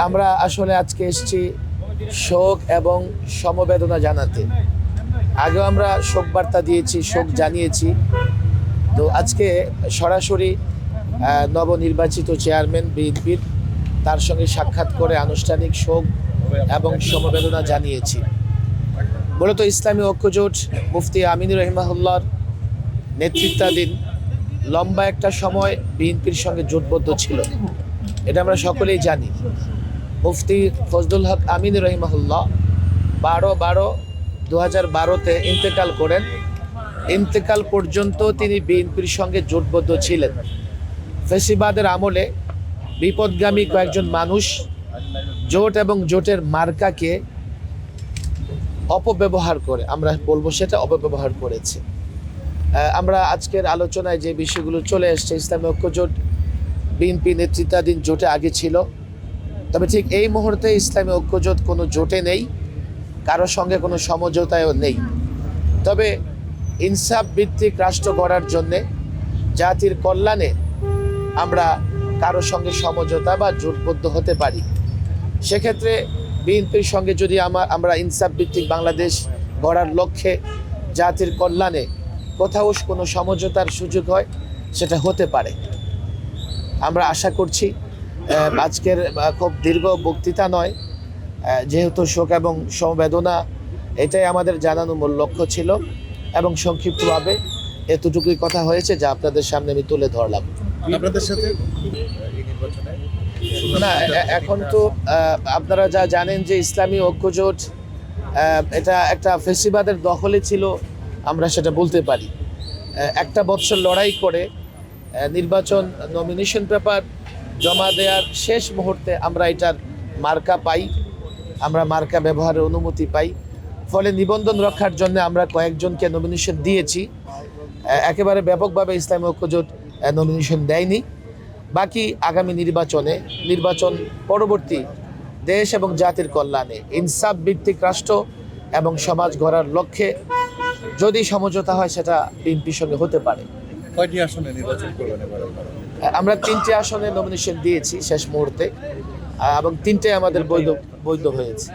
আমরা আসলে আজকে এসেছি শোক এবং সমবেদনা জানাতে। আগেও আমরা শোক বার্তা দিয়েছি, শোক জানিয়েছি। তো আজকে সরাসরি নবনির্বাচিত চেয়ারম্যান বিএনপির তার সঙ্গে সাক্ষাৎ করে আনুষ্ঠানিক শোক এবং সমবেদনা জানিয়েছি। মূলত ইসলামী ঐক্যজোট মুফতি আমিনুর রহিমাহুল্লাহর নেতৃত্বাধীন লম্বা একটা সময় বিএনপির সঙ্গে জোটবদ্ধ ছিল, এটা আমরা সকলেই জানি। মুফতি ফজলুল হক আমিনুর রহিমাহুল্লাহ 12/12/2012 ইন্তেকাল করেন। ইন্তেকাল পর্যন্ত তিনি বিএনপির সঙ্গে জোটবদ্ধ ছিলেন। ফেসিবাদের আমলে বিপদগামী কয়েকজন মানুষ জোট এবং জোটের মার্কাকে অপব্যবহার করে, আমরা বলবো সেটা অপব্যবহার করেছে। আমরা আজকের আলোচনায় যে বিষয়গুলো চলে এসছে, ইসলামী ঐক্যজোট বিএনপি নেতৃত্বাধীন জোটে আগে ছিল, তবে ঠিক এই মুহূর্তে ইসলামী ঐক্যজোট কোনো জোটে নেই, কারোর সঙ্গে কোনো সমঝোতায়ও নেই। তবে ইনসাফ ভিত্তিক রাষ্ট্র গড়ার জন্যে, জাতির কল্যাণে আমরা কারোর সঙ্গে সমঝোতা বা জোটবদ্ধ হতে পারি। সেক্ষেত্রে বিএনপির সঙ্গে যদি আমরা ইনসাফ ভিত্তিক বাংলাদেশ গড়ার লক্ষ্যে জাতির কল্যাণে কোথাও কোনো সমঝোতার সুযোগ হয়, সেটা হতে পারে। আমরা আশা করছি আজকের খুব দীর্ঘ বক্তৃতা নয়, যেহেতু শোক এবং সমবেদনা এটাই আমাদের জানানো মূল লক্ষ্য ছিল, এবং সংক্ষিপ্তভাবে এতটুকুই কথা হয়েছে যা আপনাদের সামনে আমি তুলে ধরলাম। আপনাদের সাথে না, এখন তো আপনারা যা জানেন যে ইসলামী ঐক্যজোট এটা একটা ফেসিবাদের দখলে ছিল, আমরা সেটা বলতে পারি। একটা বছর লড়াই করে নির্বাচন নমিনেশন পেপার জমা দেওয়ার শেষ মুহূর্তে আমরা এটার মার্কা পাই, আমরা মার্কা ব্যবহারের অনুমতি পাই। ফলে নিবন্ধন রক্ষার জন্য আমরা কয়েকজনকে নমিনেশন দিয়েছি। একেবারে ব্যাপকভাবে ইসলামী ঐক্যজোট নমিনেশন দেয়নি। বাকি আগামী নির্বাচন পরবর্তী দেশ এবং জাতির কল্যাণে ইনসাফ ভিত্তিক রাষ্ট্র এবং সমাজ গড়ার লক্ষ্যে যদি সমঝোতা হয়, সেটা বিএনপির সঙ্গে হতে পারে। কয়টি আসনে নির্বাচন করবেন এবার? আমরা 3টে আসনে নমিনেশন দিয়েছি শেষ মুহূর্তে, এবং 3টে আমাদের বৈধ হয়েছে।